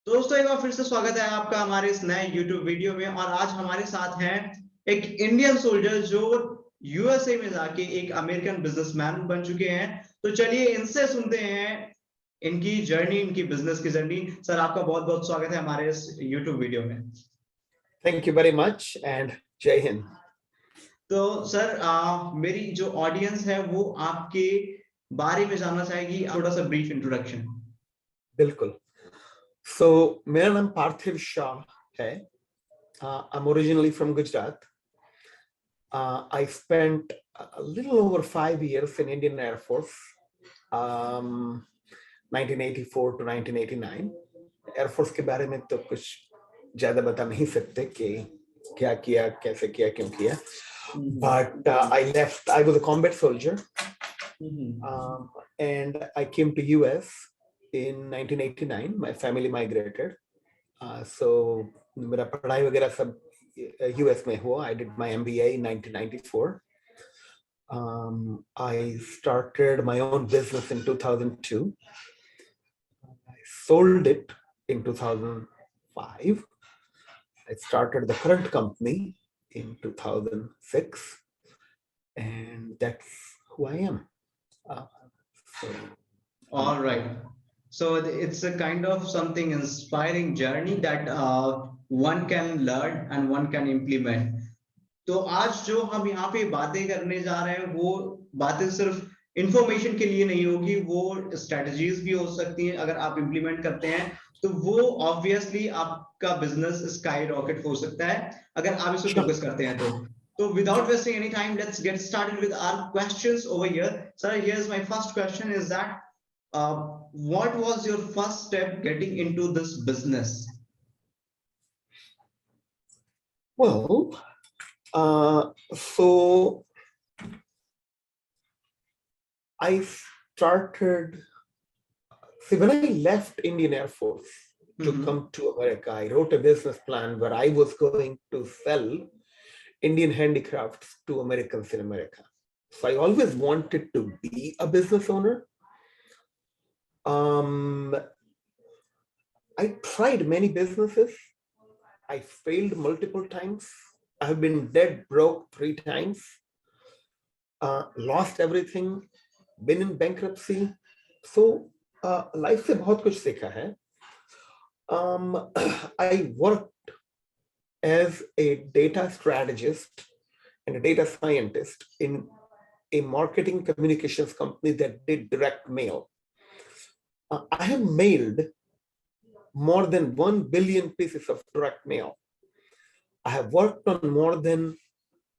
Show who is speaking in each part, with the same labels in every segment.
Speaker 1: दोस्तों एक बार फिर से स्वागत है आपका हमारे इस नए YouTube वीडियो में। और आज हमारे साथ हैं एक इंडियन सोल्जर जो यूएसए में जाके एक अमेरिकन बिजनेसमैन बन चुके हैं। तो चलिए इनसे सुनते हैं इनकी जर्नी, इनकी बिजनेस की जर्नी। सर आपका बहुत बहुत स्वागत है हमारे इस YouTube वीडियो में।
Speaker 2: Thank you very much and Jai Hind.
Speaker 1: तो सर मेरी जो ऑडियंस है वो आपके बारे में जानना चाहेगी, थोड़ा सा ब्रीफ इंट्रोडक्शन।
Speaker 2: बिल्कुल। So मेरा नाम पार्थिव शाह है. I'm originally from Gujarat. I spent a little over 5 years in Indian Air Force, 1984 to 1989. Air Force के बारे में तो कुछ ज़्यादा बता नहीं सकते कि क्या किया, कैसे किया, क्यों किया. But I left. I was a combat soldier, and I came to US in 1989. My family migrated. So मेरा पढ़ाई वगैरह सब US में हुआ. I did my MBA in 1994. I started my own business in 2002. I sold it in 2005. I started the current company in 2006, and that's who I am.
Speaker 1: All right. So it's a kind of something inspiring journey that one can learn and one can implement. तो आज जो हम यहाँ पे बातें करने जा रहे हैं वो बातें सिर्फ इंफॉर्मेशन के लिए नहीं होगी, वो स्ट्रेटजीज भी हो सकती हैं। अगर आप इंप्लीमेंट करते हैं तो वो ऑब्वियसली आपका बिजनेस स्काई रॉकेट हो सकता है अगर आप इस पे फोकस करते हैं तो. So without wasting any time, let's get started with our questions over here. Sir, here's my first question is that what was your first step getting into this business?
Speaker 2: Well, so I started, see, when I left Indian Air Force to come to America, I wrote a business plan where I was going to sell Indian handicrafts to Americans in America. So I always wanted to be a business owner. I tried many businesses. I failed multiple times. I have been dead broke 3 times. Lost everything. Been in bankruptcy. So life से बहुत कुछ सीखा है. I worked as a data strategist and a data scientist in a marketing communications company that did direct mail. I have mailed more than 1 billion pieces of direct mail. I have worked on more than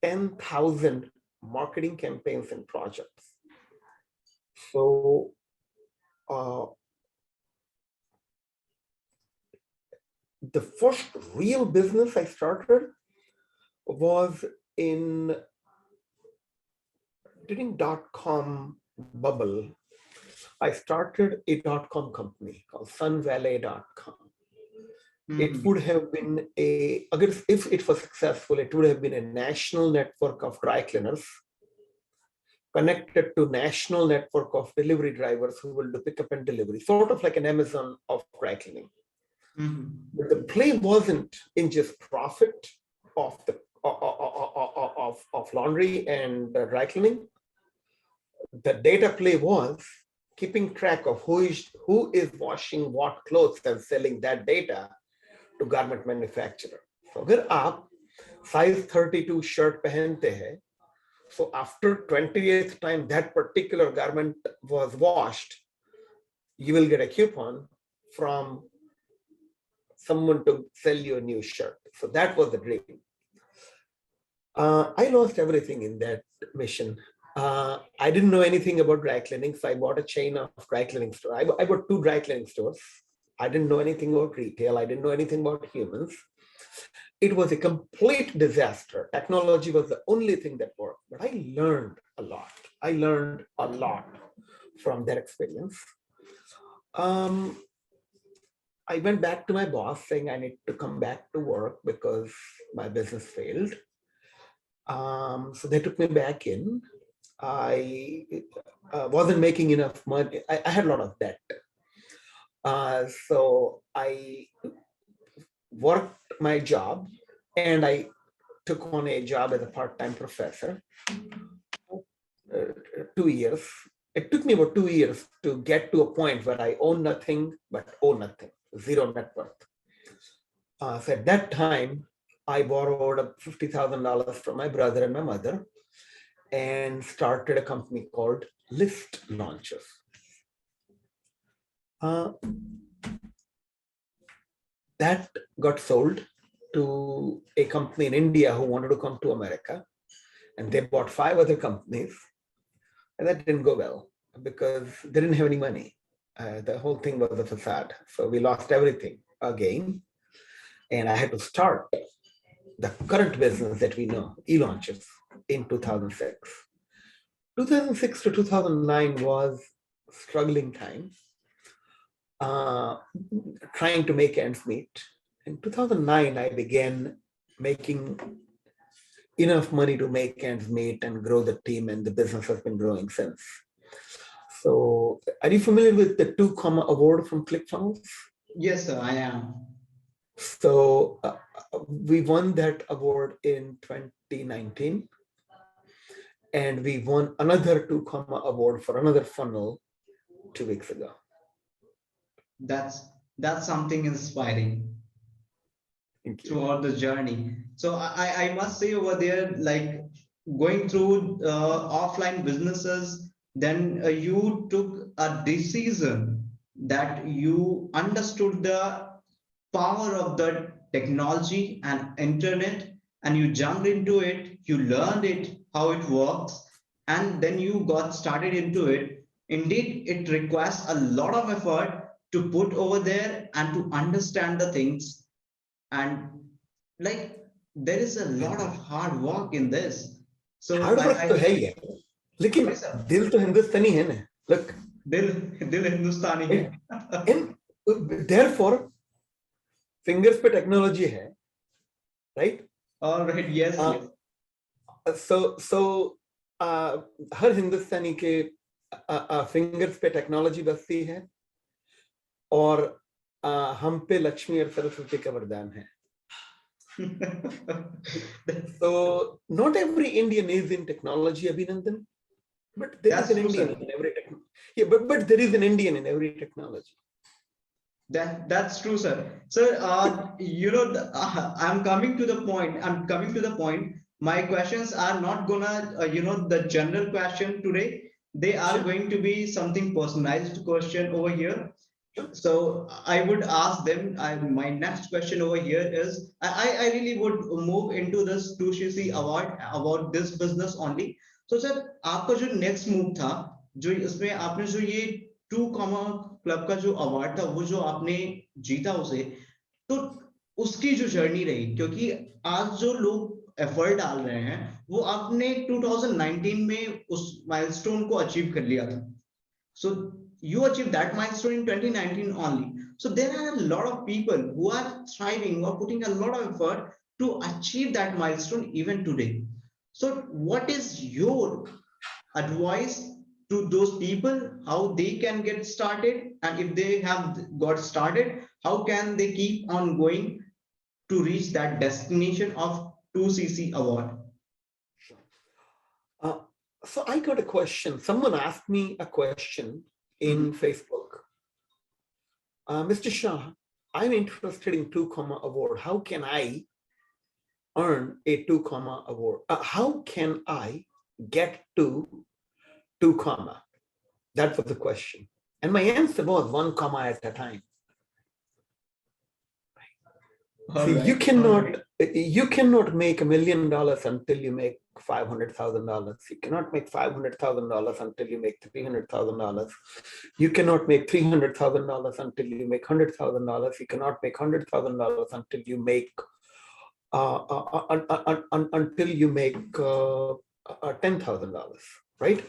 Speaker 2: 10,000 marketing campaigns and projects. So the first real business I started was during .com bubble. I started a .com company called sunvalley.com. It would have been if it was successful, it would have been a national network of dry cleaners connected to national network of delivery drivers who will do pickup and delivery, sort of like an Amazon of dry cleaning. But the play wasn't in just profit of laundry and dry cleaning. The data play was keeping track of who is washing what clothes and selling that data to garment manufacturer. So अगर आप size 32 shirt पहनते हैं, so after 28th time that particular garment was washed, you will get a coupon from someone to sell you a new shirt. So that was the dream. I lost everything in that mission. I didn't know anything about dry cleaning, so I bought a chain of dry cleaning store. I bought 2 dry cleaning stores. I didn't know anything about retail. I didn't know anything about humans. It was a complete disaster. Technology was the only thing that worked, but I learned a lot. I learned a lot from that experience. I went back to my boss saying I need to come back to work because my business failed. So they took me back in. I wasn't making enough money. I had a lot of debt. So I worked my job and I took on a job as a part-time professor. 2 years. It took me about 2 years to get to a point where I own nothing but owe nothing, zero net worth. So at that time, I borrowed $50,000 from my brother and my mother and started a company called List Launchers. That got sold to a company in India who wanted to come to America, and they bought 5 other companies, and that didn't go well because they didn't have any money. The whole thing was a facade, so we lost everything again, and I had to start the current business that we know, elaunchers, in 2006. 2006 to 2009 was struggling time, trying to make ends meet. In 2009, I began making enough money to make ends meet and grow the team, and the business has been growing since. So, are you familiar with the 2 Comma Award from ClickFunnels?
Speaker 1: Yes, sir, I am.
Speaker 2: So, we won that award in 2019, and we won another 2 Comma Award for another funnel 2 weeks ago.
Speaker 1: That's something inspiring throughout the journey. So I must say over there, like going through offline businesses, then you took a decision that you understood the power of the technology and internet, and you jumped into it, you learned it, how it works, and then you got started into it. Indeed, it requires a lot of effort to put over there and to understand the things, and like there is a lot of hard work in this. So
Speaker 2: Hard work तो है ही है, लेकिन दिल तो हिंदुस्तानी है ना. Look,
Speaker 1: दिल हिंदुस्तानी है.
Speaker 2: And therefore, fingers पे technology है, right?
Speaker 1: All right, yes.
Speaker 2: So हर हिंदुस्तानी के fingers पे technology बसती है, और हम पे लक्ष्मी और सरस्वती का वरदान है. So not every Indian is in technology, Abhinandan, but there is an Indian in every technology. Yeah, but there is an Indian in every technology.
Speaker 1: That's true, sir. Sir, I'm coming to the point. My questions are not gonna, the general question today. They are going to be something personalized question over here. So I would ask them. My next question over here is, I really would move into this 2CC award about this business only. So sir, आपका जो next move था, जो इसमें आपने जो ये 2 comma club का जो अवार्ड था, वो जो आपने जीता उसे, तो उसकी जो जर्नी रही, क्योंकि आज जो लोग एफर्ट डाल रहे हैं वो आपने 2019 में उस माइलस्टोन को अचीव कर लिया था. So you achieved that milestone in 2019 only. So there are a lot of people who are thriving or putting a lot of effort to achieve that milestone even today. So what is your advice to those people, how they can get started, and if they have got started, how can they keep on going to reach that destination of 2CC award?
Speaker 2: So I got a question. Someone asked me a question in Facebook. Mr. Shah, I'm interested in 2 Comma award. How can I earn a 2 Comma award? How can I get to 2 Comma? That was the question. And my answer was 1 comma at a time. See, right. You cannot make $1 million until you make $500,000. You cannot make $500,000 until you make $300,000. You cannot make $300,000 until you make $100,000. You cannot make $100,000 until you make $10,000, right?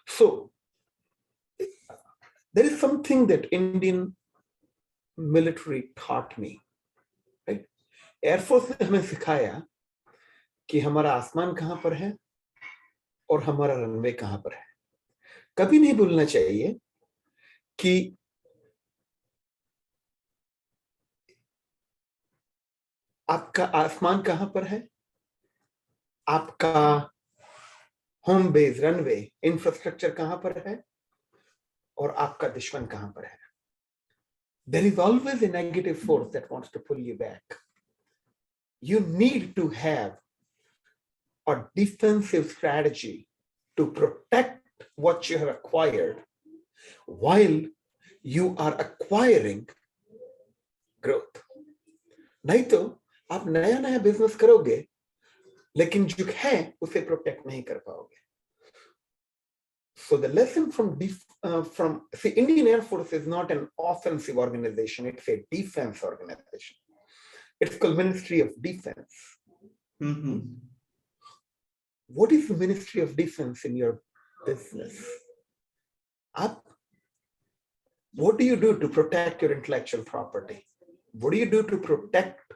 Speaker 2: So there is something that Indian military taught me. Air force ने हमें सिखाया कि हमारा आसमान कहां पर है और हमारा रनवे कहां पर है. कभी नहीं भूलना चाहिए कि आपका आसमान कहां पर है, आपका होम बेस रनवे इंफ्रास्ट्रक्चर कहां पर है, और आपका दुश्मन कहां पर है. There is always a negative force that wants to pull you back. You need to have a defensive strategy to protect what you have acquired while you are acquiring growth. नहीं तो आप नया नया बिजनेस करोगे लेकिन जो है उसे प्रोटेक्ट नहीं कर पाओगे. So the lesson from see, Indian Air Force is not an offensive organization, it's a defense organization. It's called Ministry of Defense.
Speaker 1: Mm-hmm.
Speaker 2: What is the Ministry of Defense in your business? What do you do to protect your intellectual property? What do you do to protect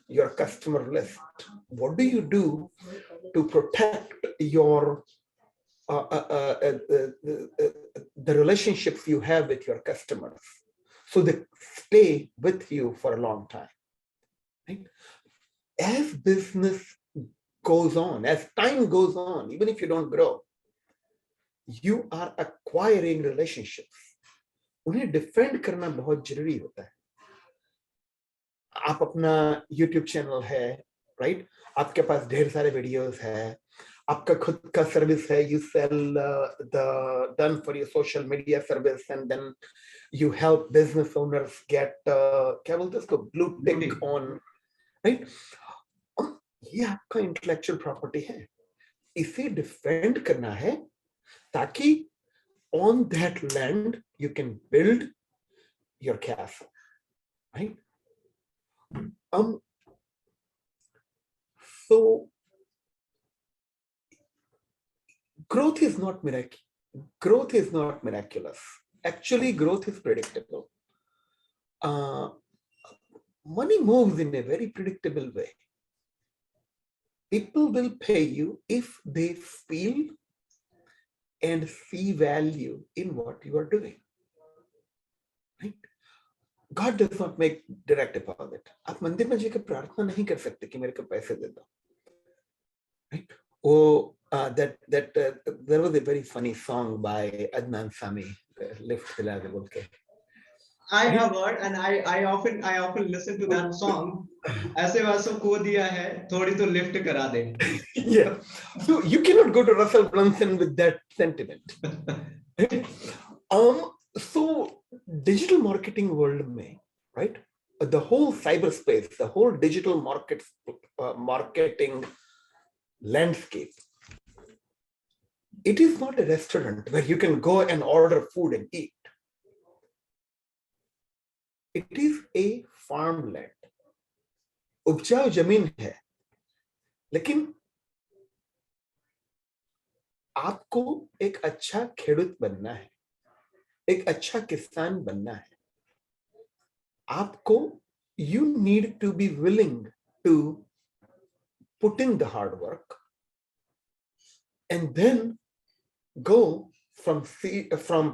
Speaker 2: your customer list? What do you do to protect your the relationships you have with your customers so they stay with you for a long time? Right? As business goes on, as time goes on, even if you don't grow, you are acquiring relationships. उन्हें defend करना बहुत जरूरी होता है. आप अपना YouTube channel है, right? आपके पास ढेर सारे वीडियोस है, आपका खुद का सर्विस है, you sell the done for your social media service and then you help business owners get क्या बोलते हैं उसको, blue tick on, right? ये आपका इंटेलेक्चुअल प्रॉपर्टी है, इसे डिफेंड करना है ताकि on that land you can build your castle, right? So growth is not miraculous. Actually, growth is predictable. Money moves in a very predictable way. People will pay you if they feel and see value in what you are doing, right? God does not make direct deposit. आप मंदिर में जाकर प्रार्थना नहीं कर सकते कि मेरे को पैसे दे दो, right? Oh, there was a very funny song by Adnan Sami, Lift Dila ke bol ke.
Speaker 1: I have heard and I often listen to that song. ऐसे वैसों को दिया है थोड़ी तो लिफ्ट करा दे.
Speaker 2: Yeah, so you cannot go to Russel Brunson with that sentiment. So digital marketing world में, right? The whole cyberspace, the whole digital marketing landscape, it is not a restaurant where you can go and order food and eat. It is a farmland. उपजाऊ जमीन है, लेकिन आपको एक अच्छा खेडूत बनना है, एक अच्छा किसान बनना है. आपको, you need to be willing to put in the hard work and then go from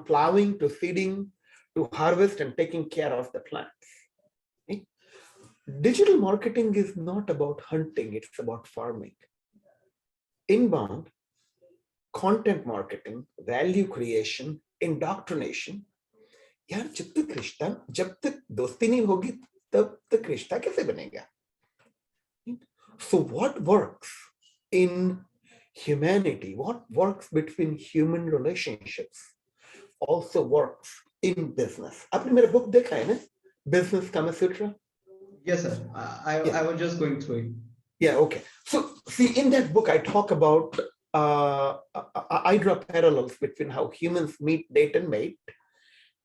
Speaker 2: plowing to seeding to harvest and taking care of the plants. Okay? Digital marketing is not about hunting, it's about farming. Inbound, content marketing, value creation, indoctrination. यार जब तक दोस्ती नहीं होगी तब तक रिश्ता कैसे बनेगा? So what works in humanity, what works between human relationships also works in business. आपने मेरा book देखा है ना, Business Kama Sutra?
Speaker 1: Yes, sir. I was just going through it.
Speaker 2: Yeah, okay. So see, in that book, I talk about, I draw parallels between how humans meet, date, and mate,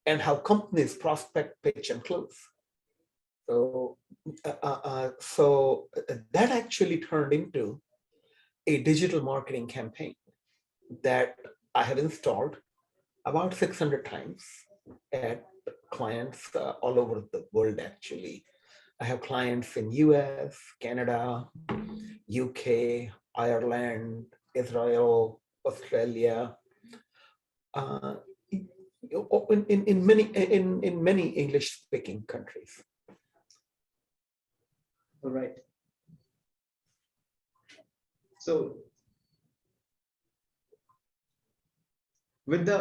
Speaker 2: and how companies prospect, pitch, and close. So, that actually turned into a digital marketing campaign that I have installed about 600 times at clients all over the world, actually. I have clients in US, Canada, UK, Ireland, Israel, Australia, in many English-speaking countries.
Speaker 1: All right. So with the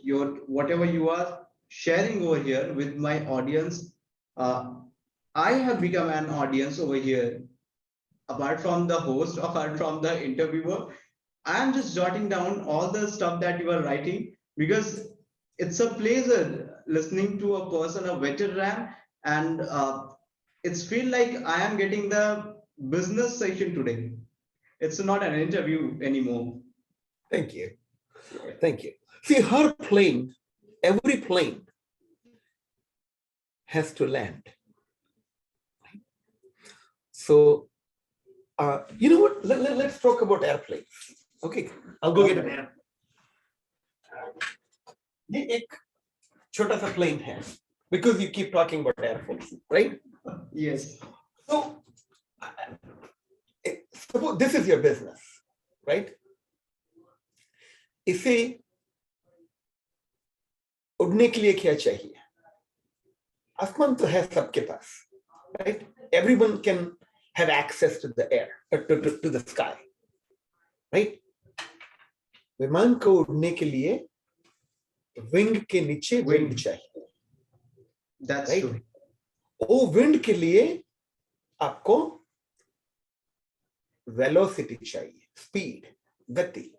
Speaker 1: your whatever you are sharing over here with my audience, uh, I have become an audience over here. Apart from the host, apart from the interviewer, I am just jotting down all the stuff that you are writing because it's a pleasure listening to a person, a veteran, and it's feel like I am getting the business session today. It's not an interview anymore.
Speaker 2: Thank you. Thank you. See, her plane, every plane has to land. So, you know what? Let's talk about airplanes. Okay, I'll go get an airplane. ये एक छोटा सा plane है, because you keep talking about Air Force, right?
Speaker 1: Yes.
Speaker 2: So, suppose this is your business, right? इसे उड़ने के लिए क्या चाहिए? आसमान तो है सबके पास, right? Everyone can have access to the air, to the sky, right? विमान को उड़ने के लिए विंग के नीचे विंड चाहिए.
Speaker 1: That's
Speaker 2: right?
Speaker 1: true.
Speaker 2: वो विंड के लिए आपको वेलोसिटी चाहिए, स्पीड, गति,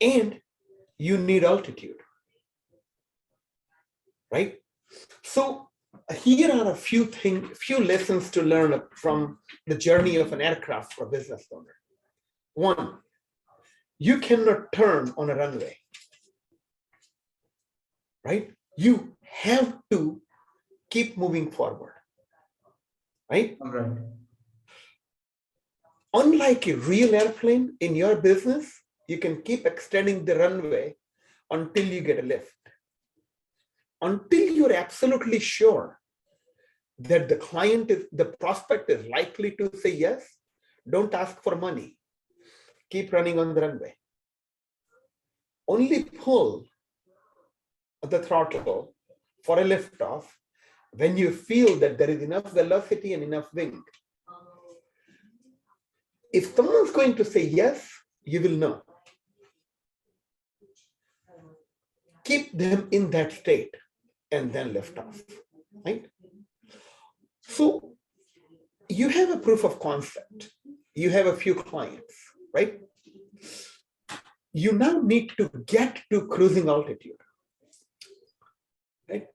Speaker 2: and you need altitude, right? So here are a few lessons to learn from the journey of an aircraft for a business owner. One, you cannot turn on a runway, right? You have to keep moving forward, right?
Speaker 1: All right.
Speaker 2: Unlike a real airplane in your business, you can keep extending the runway until you get a lift. Until you're absolutely sure that the prospect is likely to say yes, don't ask for money. Keep running on the runway. Only pull the throttle for a liftoff when you feel that there is enough velocity and enough wing. If someone's going to say yes, you will know. Keep them in that state and then lift off, right? So you have a proof of concept. You have a few clients, right? You now need to get to cruising altitude, right?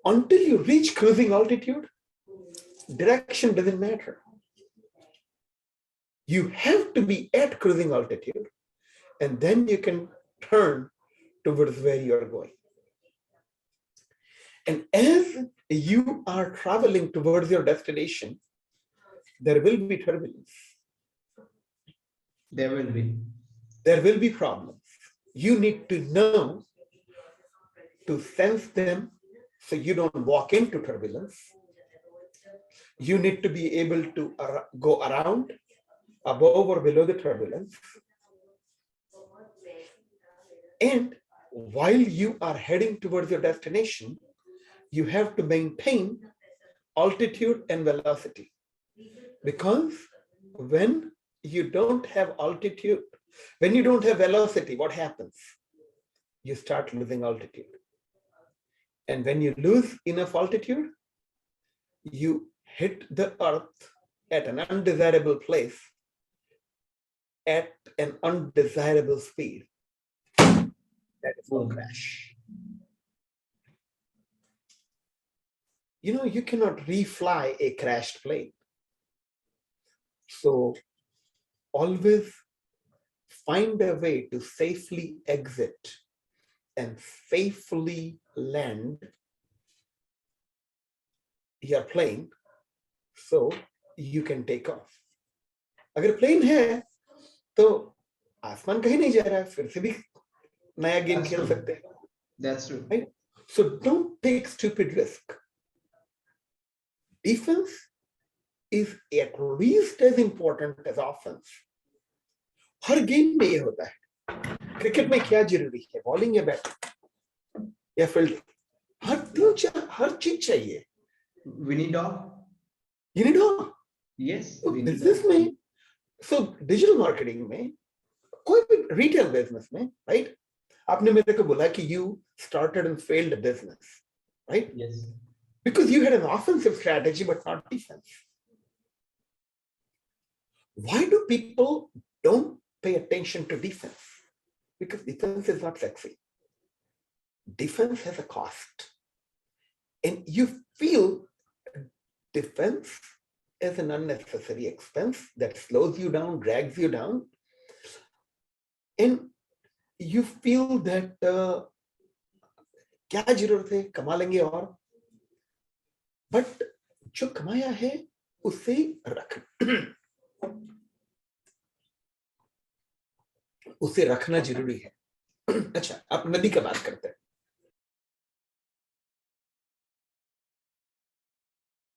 Speaker 2: Until you reach cruising altitude, direction doesn't matter. You have to be at cruising altitude, and then you can turn towards where you're going. And as you are traveling towards your destination, there will be turbulence.
Speaker 1: There will be.
Speaker 2: There will be problems. You need to know to sense them so you don't walk into turbulence. You need to be able to go around, above or below the turbulence. And while you are heading towards your destination, you have to maintain altitude and velocity. Because when you don't have altitude, when you don't have velocity, what happens? You start losing altitude. And when you lose enough altitude, you hit the earth at an undesirable place, at an undesirable speed. That is a crash. You know, you cannot refly a crashed plane. So always find a way to safely exit and safely land your plane so you can take off. अगर plane है तो आसमान कहीं नहीं जा रहा है, फिर से भी नया गेम खेल सकते हैं.
Speaker 1: That's true.
Speaker 2: Right? So don't take stupid risk. Defense is at least as important as offense. Her game में ये होता है. क्रिकेट में क्या जरूरी है, बॉलिंग या बैटिंग या फील्डिंग? हर चीज चाहिए.
Speaker 1: We need all.
Speaker 2: You need all.
Speaker 1: Yes,
Speaker 2: तो
Speaker 1: we need
Speaker 2: बिजनेस
Speaker 1: that.
Speaker 2: में, सो डिजिटल मार्केटिंग में, कोई भी रिटेल बिजनेस में, राइट, आपने मेरे को बोला कि you started and failed business, right,
Speaker 1: Yes.
Speaker 2: because you had an offensive strategy but not defense. Why do people don't pay attention to defense? Because defense is not sexy. Defense has a cost, and you feel defense is an unnecessary expense that slows you down, drags you down, and you feel that क्या जरूरत है, कमा लेंगे और, but जो कमाया है उसे उसे रखना जरूरी है. अच्छा, आप नदी का बात करते हैं.